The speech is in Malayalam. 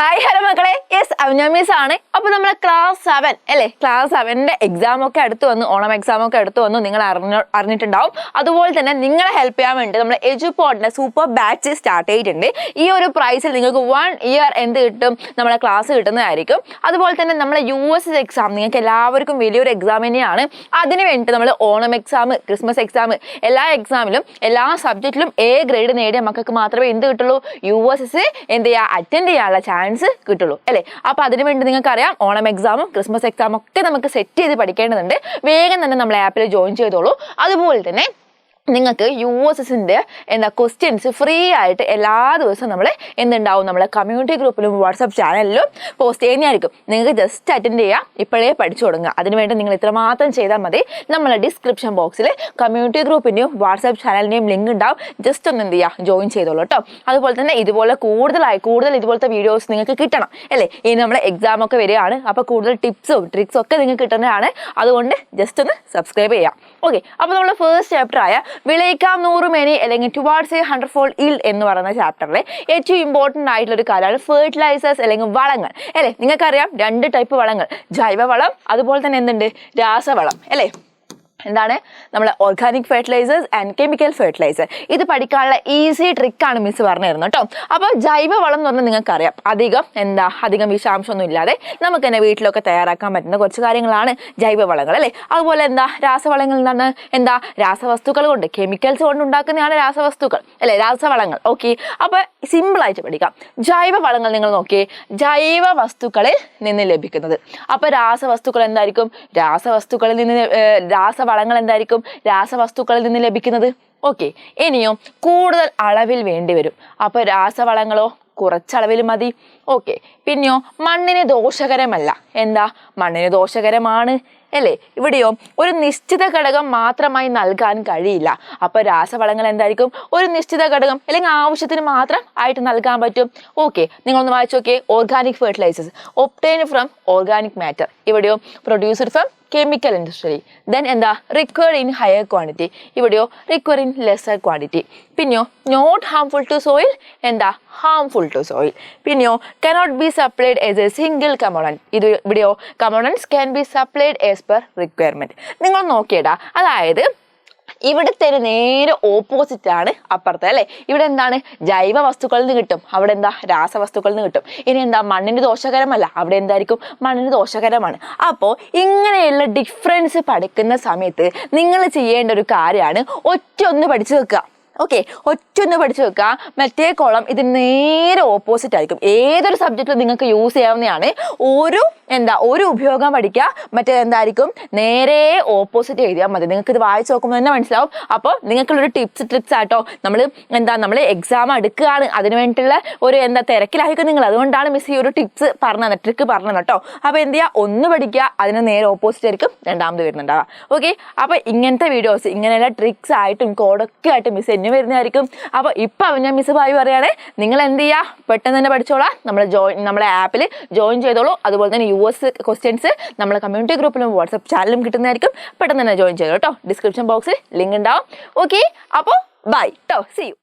ഹായ് ഹലോ മക്കളെ, യെസ് അവനാമീസ് ആണ്. അപ്പോൾ നമ്മൾ ക്ലാസ് 7 അല്ലേ, ക്ലാസ് 7ന്റെ എക്സാം ഒക്കെ അടുത്ത് വന്നു, ഓണം എക്സാം ഒക്കെ അടുത്ത് വന്നു. നിങ്ങൾ അറിഞ്ഞിട്ടുണ്ടാവും. അതുപോലെ തന്നെ നിങ്ങളെ ഹെൽപ്പ് ചെയ്യാൻ വേണ്ടി നമ്മൾ എജുപോഡിന്റെ സൂപ്പർ ബാച്ച് സ്റ്റാർട്ട് ചെയ്തിട്ടുണ്ട്. ഈ ഒരു പ്രൈസിൽ നിങ്ങൾക്ക് 1 ഇയർ എന്ത് കിട്ടും, നമ്മളെ ക്ലാസ് കിട്ടുന്നതായിരിക്കും. അതുപോലെ തന്നെ നമ്മളെ US എക്സാം നിങ്ങൾക്ക് എല്ലാവർക്കും വലിയൊരു എക്സാം തന്നെയാണ്. അതിന് വേണ്ടി നമ്മൾ ഓണം എക്സാം, ക്രിസ്മസ് എക്സാം, എല്ലാ എക്സാമിലും എല്ലാ സബ്ജക്റ്റിലും A ഗ്രേഡ് നേടിയ മക്കൾക്ക് മാത്രമേ എന്ത് കിട്ടുള്ളൂ, USS എന്ത് ചെയ്യുക, അറ്റൻഡ് ചെയ്യാനുള്ള ചാൻസ് കിട്ടുള്ളൂ അല്ലേ. അപ്പോൾ അതിന് വേണ്ടി നിങ്ങൾക്കറിയാം, ഓണം എക്സാമും ക്രിസ്മസ് എക്സാമും ഒക്കെ നമുക്ക് സെറ്റ് ചെയ്ത് പഠിക്കേണ്ടതുണ്ട്. വേഗം തന്നെ നമ്മൾ ആപ്പിൽ ജോയിൻ ചെയ്തോളൂ. അതുപോലെ തന്നെ നിങ്ങൾക്ക് USSന്റെ ക്വസ്റ്റ്യൻസ് ഫ്രീ ആയിട്ട് എല്ലാ ദിവസവും നമ്മൾ എന്തുണ്ടാവും, നമ്മളെ കമ്മ്യൂണിറ്റി ഗ്രൂപ്പിലും വാട്സപ്പ് ചാനലിലും പോസ്റ്റ് ചെയ്യുന്നതായിരിക്കും. നിങ്ങൾക്ക് ജസ്റ്റ് അറ്റൻഡ് ചെയ്യാം, ഇപ്പോഴേ പഠിച്ചു തുടങ്ങുക. അതിനുവേണ്ടി നിങ്ങൾ ഇത്രമാത്രം ചെയ്താൽ മതി. നമ്മളെ ഡിസ്ക്രിപ്ഷൻ ബോക്സിൽ കമ്മ്യൂണിറ്റി ഗ്രൂപ്പിൻ്റെയും വാട്സപ്പ് ചാനലിൻ്റെയും ലിങ്ക് ഉണ്ടാവും. ജസ്റ്റ് ഒന്ന് എന്ത് ചെയ്യുക, ജോയിൻ ചെയ്തോളൂ കേട്ടോ. അതുപോലെ തന്നെ ഇതുപോലെ കൂടുതൽ ഇതുപോലത്തെ വീഡിയോസ് നിങ്ങൾക്ക് കിട്ടണം അല്ലേ. ഇനി നമ്മളെ എക്സാം ഒക്കെ വരികയാണ്, അപ്പോൾ കൂടുതൽ ടിപ്സും ട്രിക്സും ഒക്കെ നിങ്ങൾക്ക് കിട്ടുന്നതാണ്. അതുകൊണ്ട് ജസ്റ്റ് ഒന്ന് സബ്സ്ക്രൈബ് ചെയ്യാം. ഓക്കെ, അപ്പോൾ നമ്മൾ ഫസ്റ്റ് ചാപ്റ്റർ ആയ വിളയിക്കാം 100 മേനി അല്ലെങ്കിൽ ടുവാർഡ്സ് എ 100-fold yield എന്ന് പറയുന്ന ചാപ്റ്ററിലെ ഏറ്റവും ഇമ്പോർട്ടൻ്റ് ആയിട്ടുള്ള ഒരു കാര്യമാണ് ഫെർട്ടിലൈസേഴ്സ് അല്ലെങ്കിൽ വളങ്ങൾ അല്ലേ. നിങ്ങൾക്കറിയാം 2 ടൈപ്പ് വളങ്ങൾ, ജൈവവളം അതുപോലെ തന്നെ എന്തുണ്ട്, രാസവളം അല്ലേ. എന്താണ് നമ്മളെ organic fertilisers and chemical fertiliser. ഇത് പഠിക്കാനുള്ള ഈസി ട്രിക്കാണ് മിസ് പറഞ്ഞു തരുന്നത് കേട്ടോ. അപ്പോൾ ജൈവവളം എന്ന് പറഞ്ഞാൽ നിങ്ങൾക്കറിയാം, അധികം വിഷാംശമൊന്നും ഇല്ലാതെ നമുക്ക് തന്നെ വീട്ടിലൊക്കെ തയ്യാറാക്കാൻ പറ്റുന്ന കുറച്ച് കാര്യങ്ങളാണ് ജൈവവളങ്ങൾ അല്ലേ. അതുപോലെ രാസവളങ്ങൾ എന്താണ്, രാസവസ്തുക്കൾ കൊണ്ട്, കെമിക്കൽസ് കൊണ്ട് ഉണ്ടാക്കുന്നതാണ് രാസവസ്തുക്കൾ അല്ലേ, രാസവളങ്ങൾ. ഓക്കെ, അപ്പോൾ സിമ്പിളായിട്ട് പഠിക്കാം. ജൈവവളങ്ങൾ നിങ്ങൾ നോക്കിയേ, ജൈവ വസ്തുക്കളിൽ നിന്ന് ലഭിക്കുന്നത്. അപ്പോൾ രാസവസ്തുക്കൾ എന്തായിരിക്കും, രാസവസ്തുക്കളിൽ നിന്ന് രാസവളങ്ങൾ എന്തായിരിക്കും, രാസവസ്തുക്കളിൽ നിന്ന് ലഭിക്കുന്നത്. ഓക്കെ, ഇനിയും കൂടുതൽ അളവിൽ വേണ്ടി വരും. അപ്പോൾ രാസവളങ്ങളോ കുറച്ചളവിൽ മതി. ഓക്കെ, പിന്നെയോ മണ്ണിന് ദോഷകരമല്ല. മണ്ണിന് ദോഷകരമാണ് അല്ലേ. ഇവിടെയോ ഒരു നിശ്ചിത ഘടകം മാത്രമായി നൽകാൻ കഴിയില്ല. അപ്പോൾ രാസവളങ്ങൾ എന്തായിരിക്കും, ഒരു നിശ്ചിത ഘടകം അല്ലെങ്കിൽ ആവശ്യത്തിന് മാത്രം ആയിട്ട് നൽകാൻ പറ്റും. ഓക്കെ, നിങ്ങളൊന്ന് വായിച്ചു നോക്കിയേ. Organic fertilizers obtained from organic matter. ഇവിടെയോ produced from chemical industry. Then required in higher quantity. ഇവിടെയോ റിക്വയർഡ് ഇൻ ലെസർ ക്വാണ്ടിറ്റി. പിന്നെയോ not harmful to soil, harmful to soil. പിന്നെയോ cannot be supplied as a single component. ഇവിടെയോ components can be supplied as per requirement. നിങ്ങൾ നോക്കിയടാ, അതായത് ഇവിടുത്തെ നേരെ ഓപ്പോസിറ്റ് ആണ് അപ്പുറത്തെ അല്ലേ. ഇവിടെ ജൈവ വസ്തുക്കളിൽ നിന്ന് കിട്ടും, അവിടെ രാസവസ്തുക്കളിൽ നിന്ന് കിട്ടും. ഇനി മണ്ണിന് ദോഷകരമല്ല, അവിടെ എന്തായിരിക്കും, മണ്ണിന് ദോഷകരമാണ്. അപ്പോൾ ഇങ്ങനെയുള്ള ഡിഫറൻസ് പഠിക്കുന്ന സമയത്ത് നിങ്ങൾ ചെയ്യേണ്ട ഒരു കാര്യമാണ് ഒന്ന് പഠിച്ചു വെക്കുക. ഓക്കെ, ഒറ്റൊന്ന് പഠിച്ചു വെക്കുക. മറ്റേ കോളം ഇത് നേരെ ഓപ്പോസിറ്റ് ആയിരിക്കും. ഏതൊരു സബ്ജക്റ്റിലും നിങ്ങൾക്ക് യൂസ് ചെയ്യാവുന്നതാണ്. ഒരു ഉപയോഗം പഠിക്കുക, മറ്റേ നേരെ ഓപ്പോസിറ്റ് എഴുതിയാൽ മതി. നിങ്ങൾക്ക് ഇത് വായിച്ച് നോക്കുമ്പോൾ തന്നെ മനസ്സിലാവും. അപ്പോൾ നിങ്ങൾക്കുള്ളൊരു ട്രിക്സ് ആട്ടോ. നമ്മൾ എക്സാം എടുക്കുകയാണ്, അതിന് വേണ്ടിയിട്ടുള്ള ഒരു തിരക്കിലായിരിക്കും നിങ്ങൾ. അതുകൊണ്ടാണ് മിസ് ഈ ഒരു ട്രിക്ക് പറഞ്ഞത് കേട്ടോ. അപ്പോൾ ഒന്ന് പഠിക്കുക, അതിന് നേരെ ഓപ്പോസിറ്റ് ആയിരിക്കും രണ്ടാമത് വരുന്നുണ്ടാവുക. ഓക്കെ, അപ്പോൾ ഇങ്ങനത്തെ വീഡിയോസ്, ഇങ്ങനെയുള്ള ട്രിക്സ് ആയിട്ടും കോഡൊക്കെ ആയിട്ടും മിസ് എന്നെ വരുന്നതായിരിക്കും. അപ്പോൾ ഇപ്പം ഞാൻ മിസ് ഭാവി പറയുകയാണെ, നിങ്ങൾ എന്ത് ചെയ്യുക, പെട്ടെന്ന് തന്നെ പഠിച്ചോളാം. നമ്മളെ ആപ്പിൽ ജോയിൻ ചെയ്തോളൂ. അതുപോലെ തന്നെ US ക്വസ്റ്റ്യൻസ് നമ്മളെ കമ്മ്യൂണിറ്റി ഗ്രൂപ്പിലും വാട്സപ്പ് ചാനലിലും കിട്ടുന്നതായിരിക്കും. പെട്ടെന്ന് തന്നെ ജോയിൻ ചെയ്തോളൂ കേട്ടോ. ഡിസ്ക്രിപ്ഷൻ ബോക്സിൽ ലിങ്ക് ഉണ്ടാവും. ഓക്കെ, അപ്പോൾ ബൈ കേട്ടോ, സീ യു.